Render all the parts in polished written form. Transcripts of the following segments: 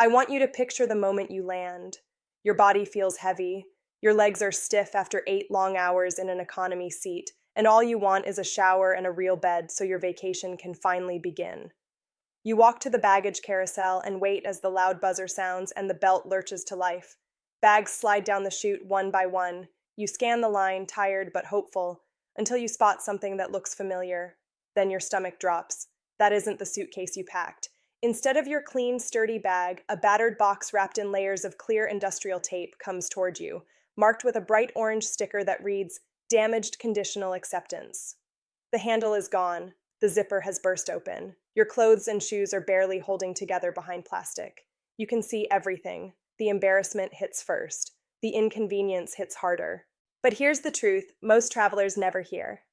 I want you to picture the moment you land. Your body feels heavy. Your legs are stiff after 8 long hours in an economy seat, and all you want is a shower and a real bed so your vacation can finally begin. You walk to the baggage carousel and wait as the loud buzzer sounds and the belt lurches to life. Bags slide down the chute one by one. You scan the line, tired but hopeful, until you spot something that looks familiar. Then your stomach drops. That isn't the suitcase you packed. Instead of your clean, sturdy bag, a battered box wrapped in layers of clear industrial tape comes toward you, marked with a bright orange sticker that reads, "Damaged Conditional Acceptance." The handle is gone. The zipper has burst open. Your clothes and shoes are barely holding together behind plastic. You can see everything. The embarrassment hits first. The inconvenience hits harder. But here's the truth most travelers never hear.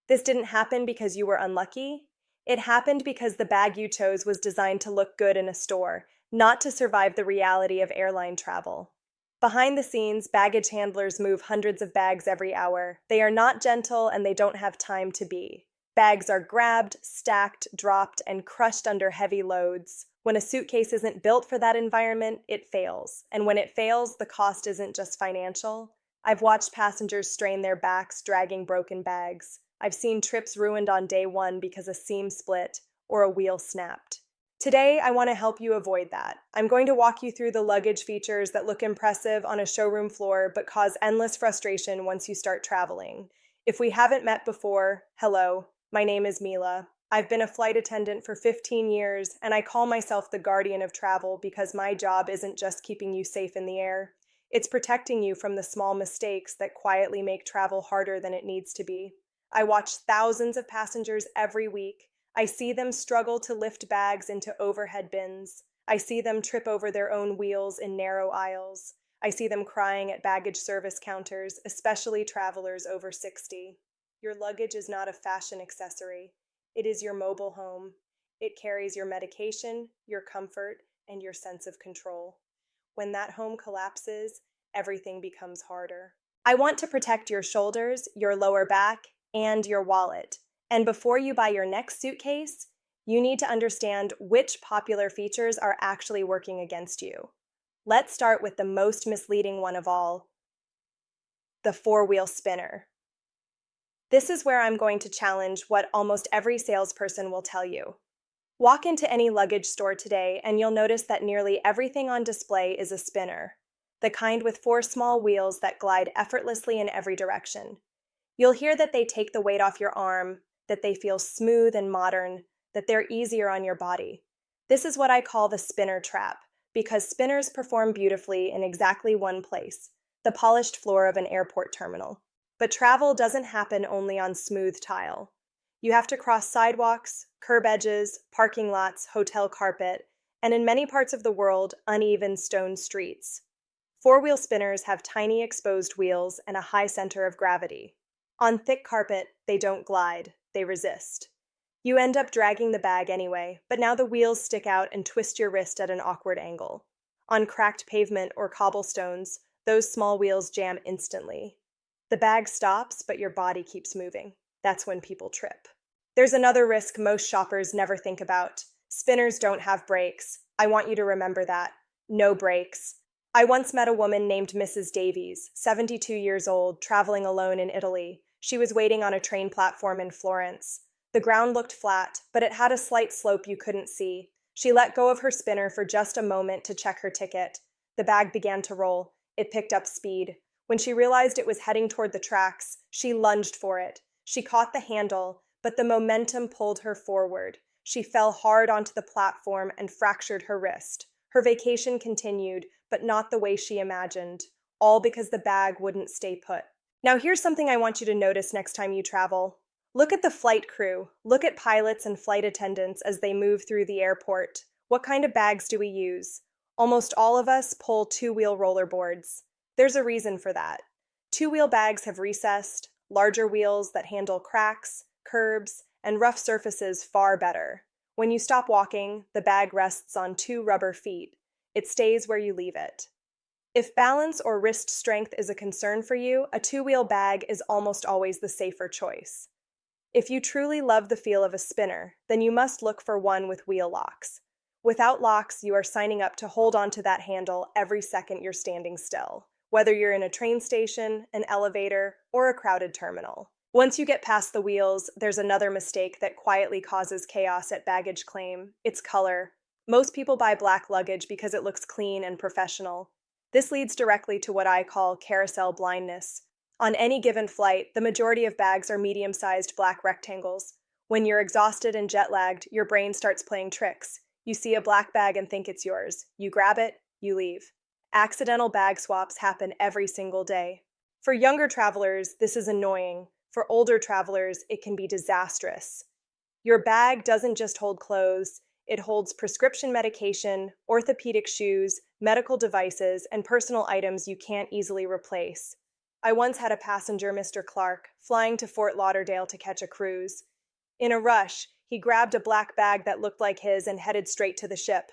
This didn't happen because you were unlucky. It happened because the bag you chose was designed to look good in a store, not to survive the reality of airline travel. Behind the scenes, baggage handlers move hundreds of bags every hour. They are not gentle and they don't have time to be. Bags are grabbed, stacked, dropped, and crushed under heavy loads. When a suitcase isn't built for that environment, it fails. And when it fails, the cost isn't just financial. I've watched passengers strain their backs dragging broken bags. I've seen trips ruined on day one because a seam split or a wheel snapped. Today, I want to help you avoid that. I'm going to walk you through the luggage features that look impressive on a showroom floor but cause endless frustration once you start traveling. If we haven't met before, hello, my name is Mila. I've been a flight attendant for 15 years, and I call myself the guardian of travel because my job isn't just keeping you safe in the air. It's protecting you from the small mistakes that quietly make travel harder than it needs to be. I watch thousands of passengers every week. I see them struggle to lift bags into overhead bins. I see them trip over their own wheels in narrow aisles. I see them crying at baggage service counters, especially travelers over 60. Your luggage is not a fashion accessory. It is your mobile home. It carries your medication, your comfort, and your sense of control. When that home collapses, everything becomes harder. I want to protect your shoulders, your lower back, and your wallet. And before you buy your next suitcase, you need to understand which popular features are actually working against you. Let's start with the most misleading one of all, the four-wheel spinner. This is where I'm going to challenge what almost every salesperson will tell you. Walk into any luggage store today and you'll notice that nearly everything on display is a spinner, the kind with 4 small wheels that glide effortlessly in every direction. You'll hear that they take the weight off your arm, that they feel smooth and modern, that they're easier on your body. This is what I call the spinner trap, because spinners perform beautifully in exactly one place, the polished floor of an airport terminal. But travel doesn't happen only on smooth tile. You have to cross sidewalks, curb edges, parking lots, hotel carpet, and in many parts of the world, uneven stone streets. Four-wheel spinners have tiny exposed wheels and a high center of gravity. On thick carpet, they don't glide, they resist. You end up dragging the bag anyway, but now the wheels stick out and twist your wrist at an awkward angle. On cracked pavement or cobblestones, those small wheels jam instantly. The bag stops, but your body keeps moving. That's when people trip. There's another risk most shoppers never think about. Spinners don't have brakes. I want you to remember that. No brakes. I once met a woman named Mrs. Davies, 72 years old, traveling alone in Italy. She was waiting on a train platform in Florence. The ground looked flat, but it had a slight slope you couldn't see. She let go of her spinner for just a moment to check her ticket. The bag began to roll. It picked up speed. When she realized it was heading toward the tracks, she lunged for it. She caught the handle, but the momentum pulled her forward. She fell hard onto the platform and fractured her wrist. Her vacation continued, but not the way she imagined, all because the bag wouldn't stay put. Now here's something I want you to notice next time you travel. Look at the flight crew. Look at pilots and flight attendants as they move through the airport. What kind of bags do we use? Almost all of us pull two-wheel rollerboards. There's a reason for that. Two-wheel bags have recessed, larger wheels that handle cracks, curbs, and rough surfaces far better. When you stop walking, the bag rests on 2 rubber feet. It stays where you leave it. If balance or wrist strength is a concern for you, a two-wheel bag is almost always the safer choice. If you truly love the feel of a spinner, then you must look for one with wheel locks. Without locks, you are signing up to hold onto that handle every second you're standing still, whether you're in a train station, an elevator, or a crowded terminal. Once you get past the wheels, there's another mistake that quietly causes chaos at baggage claim. It's color. Most people buy black luggage because it looks clean and professional. This leads directly to what I call carousel blindness. On any given flight, the majority of bags are medium-sized black rectangles. When you're exhausted and jet-lagged, your brain starts playing tricks. You see a black bag and think it's yours. You grab it, you leave. Accidental bag swaps happen every single day. For younger travelers, this is annoying. For older travelers, it can be disastrous. Your bag doesn't just hold clothes, it holds prescription medication, orthopedic shoes, medical devices, and personal items you can't easily replace. I once had a passenger, Mr. Clark, flying to Fort Lauderdale to catch a cruise. In a rush, he grabbed a black bag that looked like his and headed straight to the ship.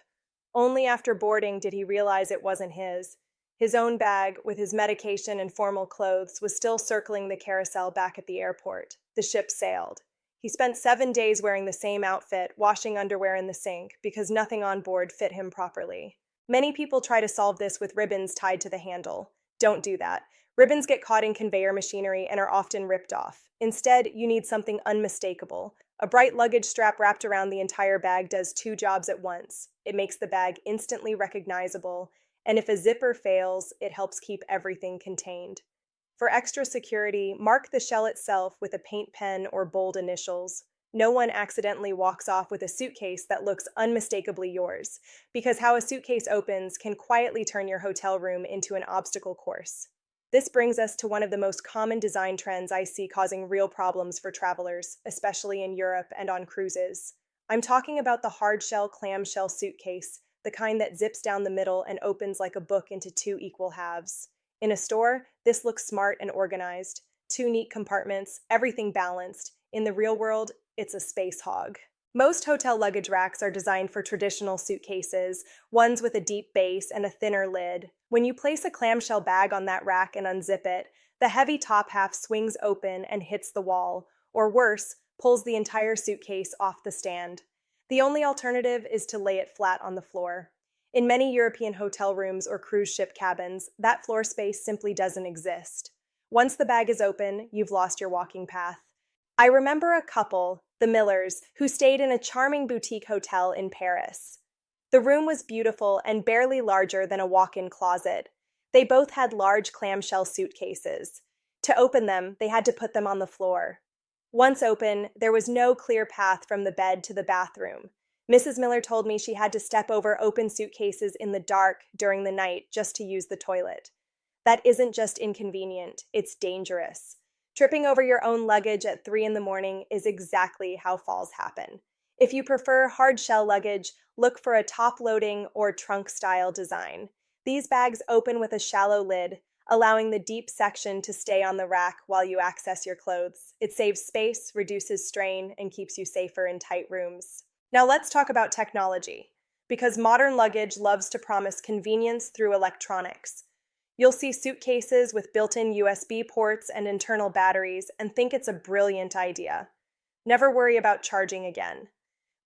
Only after boarding did he realize it wasn't his. His own bag, with his medication and formal clothes, was still circling the carousel back at the airport. The ship sailed. He spent 7 days wearing the same outfit, washing underwear in the sink, because nothing on board fit him properly. Many people try to solve this with ribbons tied to the handle. Don't do that. Ribbons get caught in conveyor machinery and are often ripped off. Instead, you need something unmistakable. A bright luggage strap wrapped around the entire bag does 2 jobs at once. It makes the bag instantly recognizable, and if a zipper fails, it helps keep everything contained. For extra security, mark the shell itself with a paint pen or bold initials. No one accidentally walks off with a suitcase that looks unmistakably yours, because how a suitcase opens can quietly turn your hotel room into an obstacle course. This brings us to one of the most common design trends I see causing real problems for travelers, especially in Europe and on cruises. I'm talking about the hard-shell clamshell suitcase, the kind that zips down the middle and opens like a book into 2 equal halves. In a store, this looks smart and organized. 2 neat compartments, everything balanced. In the real world, it's a space hog. Most hotel luggage racks are designed for traditional suitcases, ones with a deep base and a thinner lid. When you place a clamshell bag on that rack and unzip it, the heavy top half swings open and hits the wall, or worse, pulls the entire suitcase off the stand. The only alternative is to lay it flat on the floor. In many European hotel rooms or cruise ship cabins, that floor space simply doesn't exist. Once the bag is open, you've lost your walking path. I remember a couple, the Millers, who stayed in a charming boutique hotel in Paris. The room was beautiful and barely larger than a walk-in closet. They both had large clamshell suitcases. To open them, they had to put them on the floor. Once open, there was no clear path from the bed to the bathroom. Mrs. Miller told me she had to step over open suitcases in the dark during the night just to use the toilet. That isn't just inconvenient, it's dangerous. Tripping over your own luggage at 3 in the morning is exactly how falls happen. If you prefer hard shell luggage, look for a top-loading or trunk-style design. These bags open with a shallow lid, allowing the deep section to stay on the rack while you access your clothes. It saves space, reduces strain, and keeps you safer in tight rooms. Now let's talk about technology, because modern luggage loves to promise convenience through electronics. You'll see suitcases with built-in USB ports and internal batteries and think it's a brilliant idea. Never worry about charging again.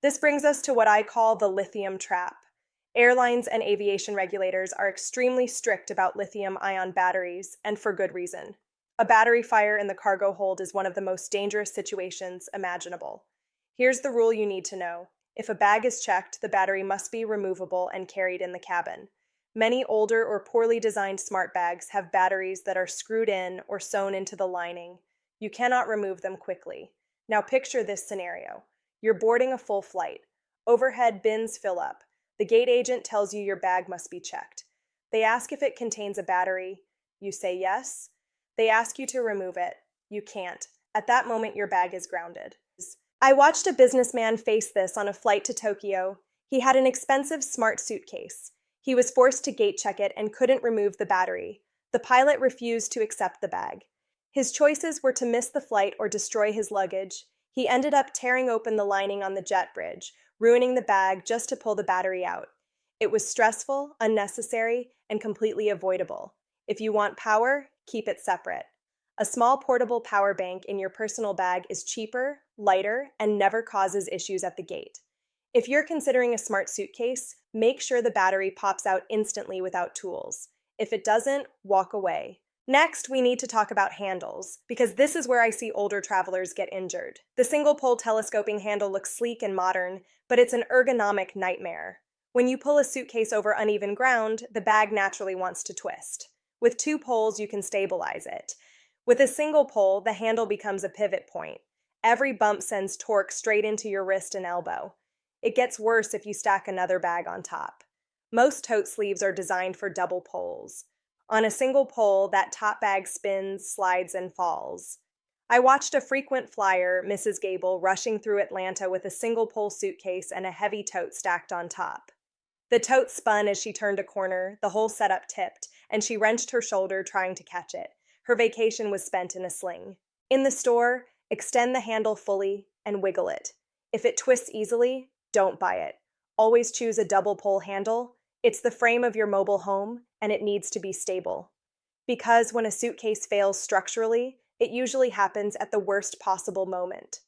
This brings us to what I call the lithium trap. Airlines and aviation regulators are extremely strict about lithium-ion batteries, and for good reason. A battery fire in the cargo hold is one of the most dangerous situations imaginable. Here's the rule you need to know. If a bag is checked, the battery must be removable and carried in the cabin. Many older or poorly designed smart bags have batteries that are screwed in or sewn into the lining. You cannot remove them quickly. Now picture this scenario. You're boarding a full flight. Overhead bins fill up. The gate agent tells you your bag must be checked. They ask if it contains a battery. You say yes. They ask you to remove it. You can't. At that moment, your bag is grounded. I watched a businessman face this on a flight to Tokyo. He had an expensive smart suitcase. He was forced to gate check it and couldn't remove the battery. The pilot refused to accept the bag. His choices were to miss the flight or destroy his luggage. He ended up tearing open the lining on the jet bridge, ruining the bag just to pull the battery out. It was stressful, unnecessary, and completely avoidable. If you want power, keep it separate. A small portable power bank in your personal bag is cheaper, lighter, and never causes issues at the gate. If you're considering a smart suitcase, make sure the battery pops out instantly without tools. If it doesn't, walk away. Next, we need to talk about handles, because this is where I see older travelers get injured. The single pole telescoping handle looks sleek and modern, but it's an ergonomic nightmare. When you pull a suitcase over uneven ground, the bag naturally wants to twist. With two poles, you can stabilize it. With a single pole, the handle becomes a pivot point. Every bump sends torque straight into your wrist and elbow. It gets worse if you stack another bag on top. Most tote sleeves are designed for double poles. On a single pole, that top bag spins, slides, and falls. I watched a frequent flyer, Mrs. Gable, rushing through Atlanta with a single pole suitcase and a heavy tote stacked on top. The tote spun as she turned a corner, the whole setup tipped, and she wrenched her shoulder trying to catch it. Her vacation was spent in a sling. In the store, extend the handle fully and wiggle it. If it twists easily, don't buy it. Always choose a double pole handle. It's the frame of your mobile home, and it needs to be stable. Because when a suitcase fails structurally, it usually happens at the worst possible moment.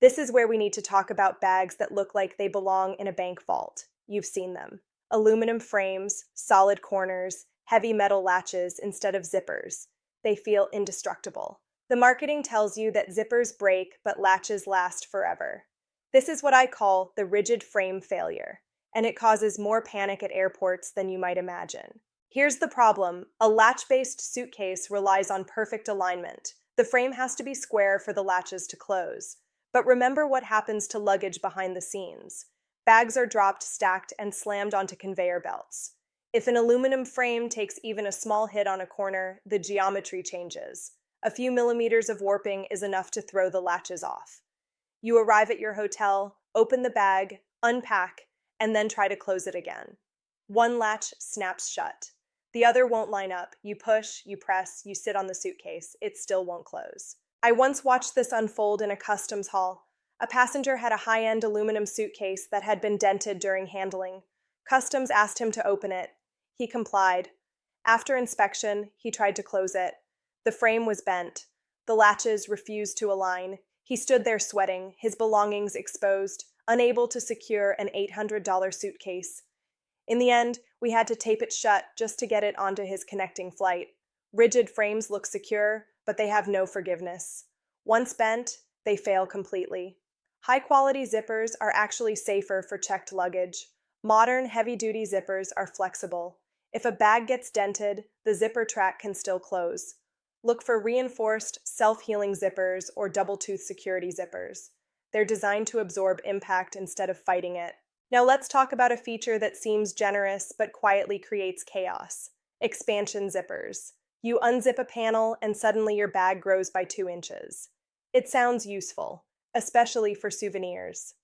This is where we need to talk about bags that look like they belong in a bank vault. You've seen them. Aluminum frames, solid corners, heavy metal latches instead of zippers. They feel indestructible. The marketing tells you that zippers break, but latches last forever. This is what I call the rigid frame failure, and it causes more panic at airports than you might imagine. Here's the problem. A latch-based suitcase relies on perfect alignment. The frame has to be square for the latches to close. But remember what happens to luggage behind the scenes. Bags are dropped, stacked, and slammed onto conveyor belts. If an aluminum frame takes even a small hit on a corner, the geometry changes. A few millimeters of warping is enough to throw the latches off. You arrive at your hotel, open the bag, unpack, and then try to close it again. One latch snaps shut. The other won't line up. You push, you press, you sit on the suitcase. It still won't close. I once watched this unfold in a customs hall. A passenger had a high-end aluminum suitcase that had been dented during handling. Customs asked him to open it. He complied. After inspection, he tried to close it. The frame was bent. The latches refused to align. He stood there sweating, his belongings exposed, unable to secure an $800 suitcase. In the end, we had to tape it shut just to get it onto his connecting flight. Rigid frames look secure, but they have no forgiveness. Once bent, they fail completely. High-quality zippers are actually safer for checked luggage. Modern, heavy-duty zippers are flexible. If a bag gets dented, the zipper track can still close. Look for reinforced, self-healing zippers or double-tooth security zippers. They're designed to absorb impact instead of fighting it. Now let's talk about a feature that seems generous but quietly creates chaos. Expansion zippers. You unzip a panel and suddenly your bag grows by 2 inches. It sounds useful, especially for souvenirs.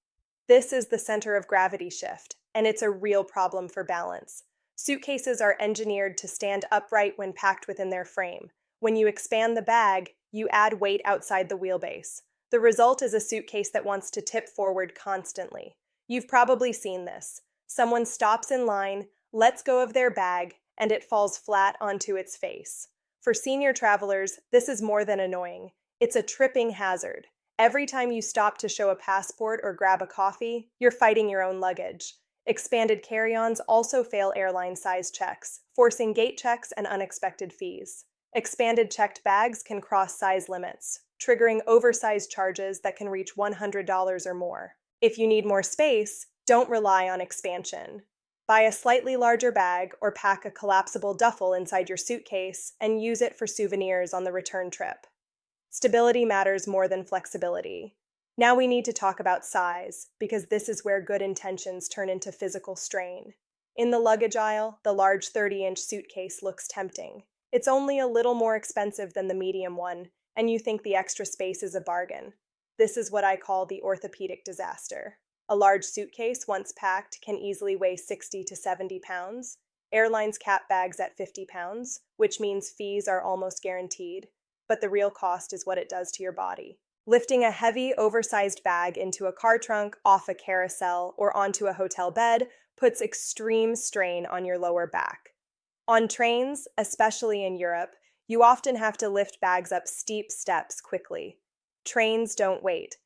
This is the center of gravity shift, and it's a real problem for balance. Suitcases are engineered to stand upright when packed within their frame. When you expand the bag, you add weight outside the wheelbase. The result is a suitcase that wants to tip forward constantly. You've probably seen this. Someone stops in line, lets go of their bag, and it falls flat onto its face. For senior travelers, this is more than annoying. It's a tripping hazard. Every time you stop to show a passport or grab a coffee, you're fighting your own luggage. Expanded carry-ons also fail airline size checks, forcing gate checks and unexpected fees. Expanded checked bags can cross size limits, triggering oversized charges that can reach $100 or more. If you need more space, don't rely on expansion. Buy a slightly larger bag or pack a collapsible duffel inside your suitcase and use it for souvenirs on the return trip. Stability matters more than flexibility. Now we need to talk about size, because this is where good intentions turn into physical strain. In the luggage aisle, the large 30-inch suitcase looks tempting. It's only a little more expensive than the medium one, and you think the extra space is a bargain. This is what I call the orthopedic disaster. A large suitcase, once packed, can easily weigh 60 to 70 pounds. Airlines cap bags at 50 pounds, which means fees are almost guaranteed. But the real cost is what it does to your body. Lifting a heavy, oversized bag into a car trunk, off a carousel, or onto a hotel bed puts extreme strain on your lower back. On trains, especially in Europe, you often have to lift bags up steep steps quickly. Trains don't wait.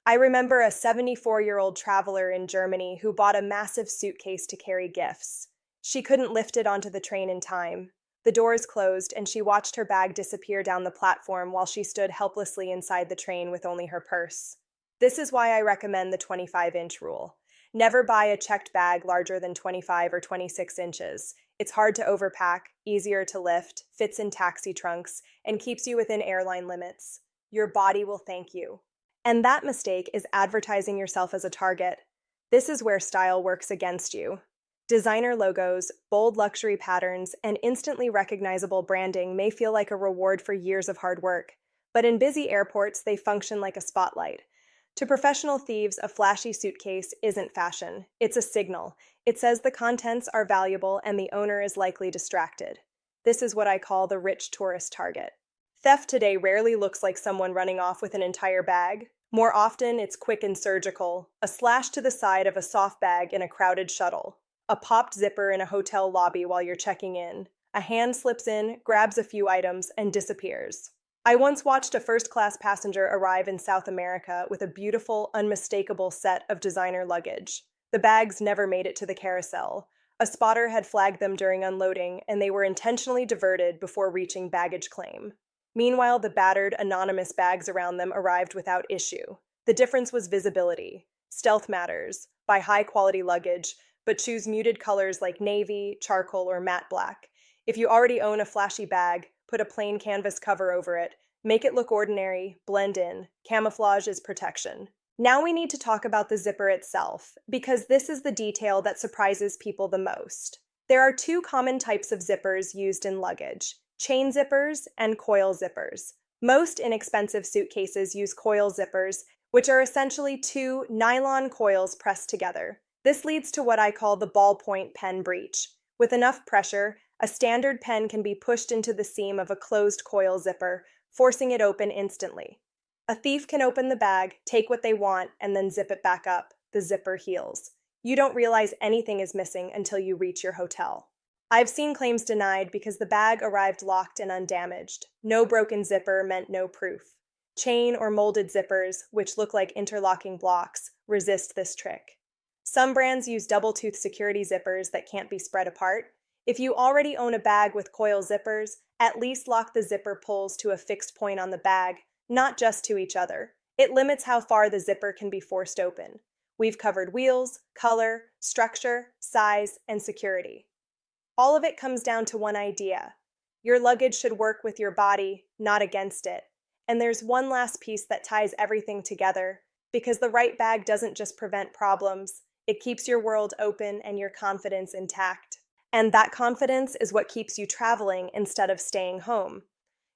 I remember a 74-year-old traveler in Germany who bought a massive suitcase to carry gifts. She couldn't lift it onto the train in time. The doors closed, and she watched her bag disappear down the platform while she stood helplessly inside the train with only her purse. This is why I recommend the 25-inch rule. Never buy a checked bag larger than 25 or 26 inches. It's hard to overpack, easier to lift, fits in taxi trunks, and keeps you within airline limits. Your body will thank you. And that mistake is advertising yourself as a target. This is where style works against you. Designer logos, bold luxury patterns, and instantly recognizable branding may feel like a reward for years of hard work, but in busy airports, they function like a spotlight. To professional thieves, a flashy suitcase isn't fashion. It's a signal. It says the contents are valuable and the owner is likely distracted. This is what I call the rich tourist target. Theft today rarely looks like someone running off with an entire bag. More often, it's quick and surgical, a slash to the side of a soft bag in a crowded shuttle, a popped zipper in a hotel lobby while you're checking in. A hand slips in, grabs a few items, and disappears. I once watched a first-class passenger arrive in South America with a beautiful, unmistakable set of designer luggage. The bags never made it to the carousel. A spotter had flagged them during unloading, and they were intentionally diverted before reaching baggage claim. Meanwhile, the battered, anonymous bags around them arrived without issue. The difference was visibility. Stealth matters. Buy high-quality luggage, but choose muted colors like navy, charcoal, or matte black. If you already own a flashy bag, put a plain canvas cover over it. Make it look ordinary, blend in. Camouflage is protection. Now we need to talk about the zipper itself, because this is the detail that surprises people the most. There are two common types of zippers used in luggage: chain zippers and coil zippers. Most inexpensive suitcases use coil zippers, which are essentially two nylon coils pressed together. This leads to what I call the ballpoint pen breach. With enough pressure, a standard pen can be pushed into the seam of a closed coil zipper, forcing it open instantly. A thief can open the bag, take what they want, and then zip it back up. The zipper heals. You don't realize anything is missing until you reach your hotel. I've seen claims denied because the bag arrived locked and undamaged. No broken zipper meant no proof. Chain or molded zippers, which look like interlocking blocks, resist this trick. Some brands use double-tooth security zippers that can't be spread apart. If you already own a bag with coil zippers, at least lock the zipper pulls to a fixed point on the bag, not just to each other. It limits how far the zipper can be forced open. We've covered wheels, color, structure, size, and security. All of it comes down to one idea. Your luggage should work with your body, not against it. And there's one last piece that ties everything together, because the right bag doesn't just prevent problems, it keeps your world open and your confidence intact. And that confidence is what keeps you traveling instead of staying home.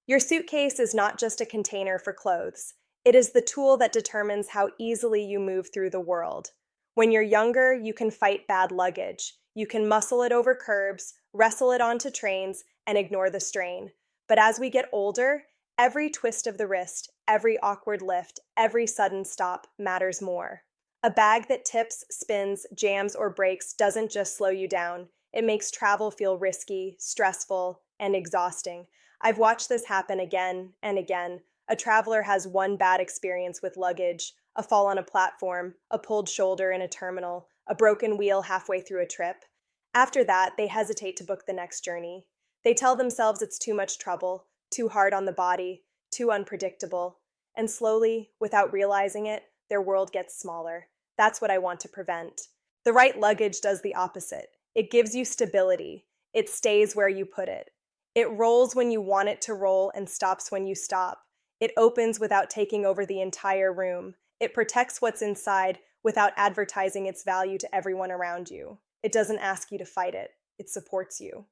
Your suitcase is not just a container for clothes. It is the tool that determines how easily you move through the world. When you're younger, you can fight bad luggage. You can muscle it over curbs, wrestle it onto trains, and ignore the strain. But as we get older, every twist of the wrist, every awkward lift, every sudden stop matters more. A bag that tips, spins, jams, or breaks doesn't just slow you down. It makes travel feel risky, stressful, and exhausting. I've watched this happen again and again. A traveler has one bad experience with luggage, a fall on a platform, a pulled shoulder in a terminal, a broken wheel halfway through a trip. After that, they hesitate to book the next journey. They tell themselves it's too much trouble, too hard on the body, too unpredictable. And slowly, without realizing it, their world gets smaller. That's what I want to prevent. The right luggage does the opposite. It gives you stability. It stays where you put it. It rolls when you want it to roll and stops when you stop. It opens without taking over the entire room. It protects what's inside without advertising its value to everyone around you. It doesn't ask you to fight it. It supports you.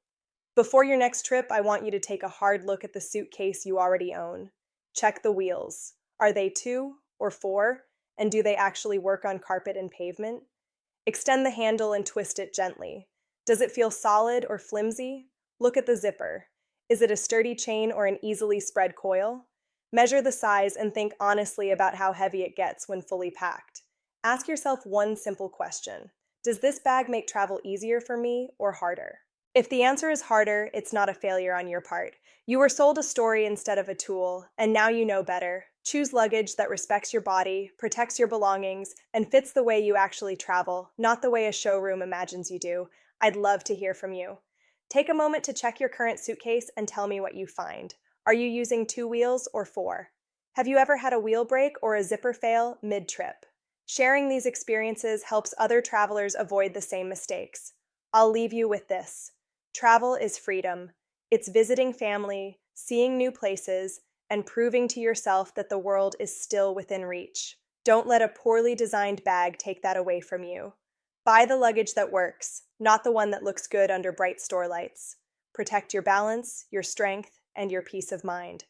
Before your next trip, I want you to take a hard look at the suitcase you already own. Check the wheels. Are they 2 or 4? And do they actually work on carpet and pavement? Extend the handle and twist it gently. Does it feel solid or flimsy? Look at the zipper. Is it a sturdy chain or an easily spread coil? Measure the size and think honestly about how heavy it gets when fully packed. Ask yourself one simple question. Does this bag make travel easier for me or harder? If the answer is harder, it's not a failure on your part. You were sold a story instead of a tool, and now you know better. Choose luggage that respects your body, protects your belongings, and fits the way you actually travel, not the way a showroom imagines you do. I'd love to hear from you. Take a moment to check your current suitcase and tell me what you find. Are you using 2 wheels or 4? Have you ever had a wheel break or a zipper fail mid-trip? Sharing these experiences helps other travelers avoid the same mistakes. I'll leave you with this. Travel is freedom. It's visiting family, seeing new places, and proving to yourself that the world is still within reach. Don't let a poorly designed bag take that away from you. Buy the luggage that works, not the one that looks good under bright store lights. Protect your balance, your strength, and your peace of mind.